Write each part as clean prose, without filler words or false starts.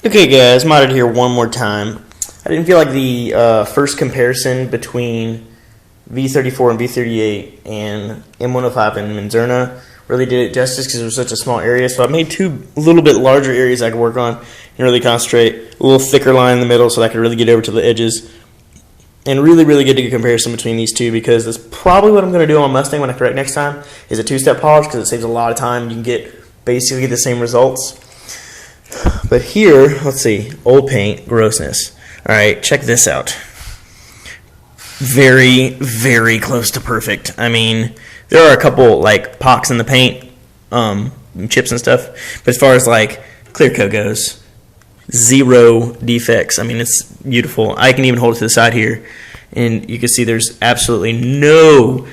Okay guys, modded here one more time. I didn't feel like the first comparison between V34 and V38 and M105 and Menzerna really did it justice because it was such a small area. So I made two a little bit larger areas I could work on and really concentrate. A little thicker line in the middle so that I could really get over to the edges. And really get a good comparison between these two, because that's probably what I'm going to do on my Mustang when I correct next time, is a two-step polish, because it saves a lot of time. You can get basically the same results. But here, let's see, old paint, grossness. Alright, check this out. Very close to perfect. I mean, there are a couple like pocks in the paint, chips and stuff, but as far as like clear coat goes, zero defects. I mean, it's beautiful. I can even hold it to the side here, and you can see there's absolutely no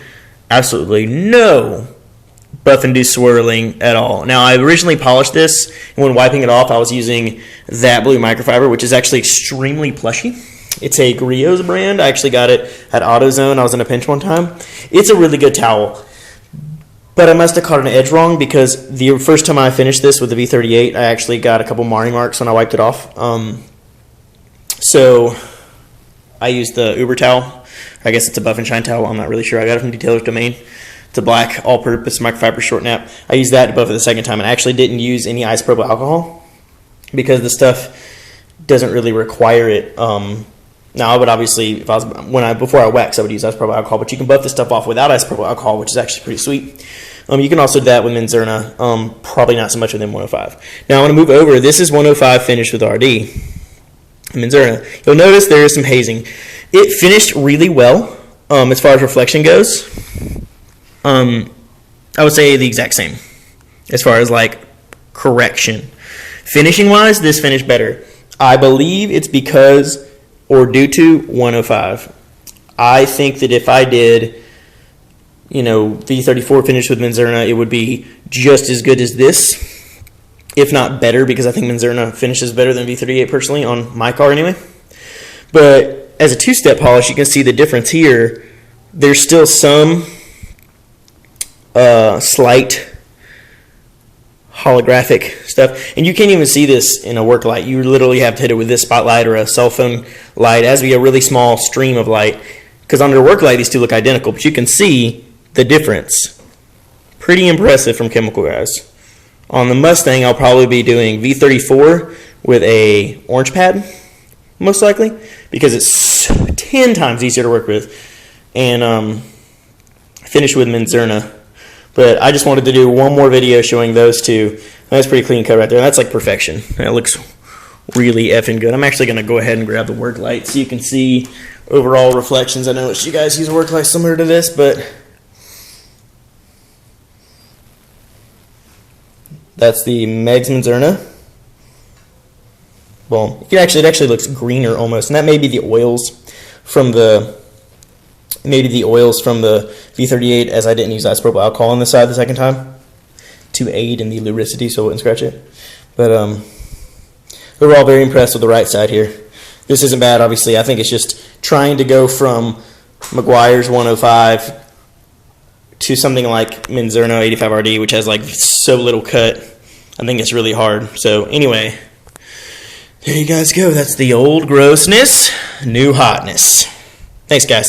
buff-induced swirling at all. Now, I originally polished this, and when wiping it off, I was using that blue microfiber, which is actually extremely plushy. It's a Griot's brand. I actually got it at AutoZone. I was in a pinch one time. It's a really good towel, but I must have caught an edge wrong, because the first time I finished this with the V38, I actually got a couple marring marks when I wiped it off. So I used the Uber towel. I guess it's a buff and shine towel. I'm not really sure. I got it from Detailer's Domain. It's a black all-purpose microfiber short nap. I used that to buff it the second time, and I actually didn't use any isopropyl alcohol because the stuff doesn't really require it. Now, I would obviously, before I wax, I would use isopropyl alcohol, but you can buff this stuff off without isopropyl alcohol, which is actually pretty sweet. You can also do that with Menzerna, probably not so much with M105. Now, I want to move over. This is 105 finished with RD. Menzerna. You'll notice there is some hazing. It finished really well as far as reflection goes. I would say the exact same as far as like correction. Finishing wise, this finished better. I believe it's because or due to 105. I think that if I did, V34 finished with Menzerna, it would be just as good as this, if not better, because I think Menzerna finishes better than V38 personally on my car anyway. But as a two-step polish, you can see the difference here. There's still some slight holographic stuff, and you can't even see this in a work light. You literally have to hit it with this spotlight or a cell phone light, as be a really small stream of light, because under a work light these two look identical, but you can see the difference. Pretty impressive from Chemical Guys. On the Mustang, I'll probably be doing V34 with a orange pad, most likely, because it's 10 times easier to work with, and finish with Menzerna. But I just wanted to do one more video showing those two. That's pretty clean cut right there. That's like perfection. That looks really effing good. I'm actually going to go ahead and grab the work light so you can see overall reflections. I know you guys use a work light similar to this, but that's the Megs Menzerna. Well, it actually looks greener almost, and that may be the oils from the V38, as I didn't use isopropyl alcohol on the side the second time to aid in the lubricity so it wouldn't scratch it. But overall, very impressed with the right side here. This isn't bad, obviously. I think it's just trying to go from Meguiars 105 to something like Menzerna 85 RD, which has like so little cut. I think it's really hard. So anyway, there you guys go. That's the old grossness, new hotness. Thanks, guys.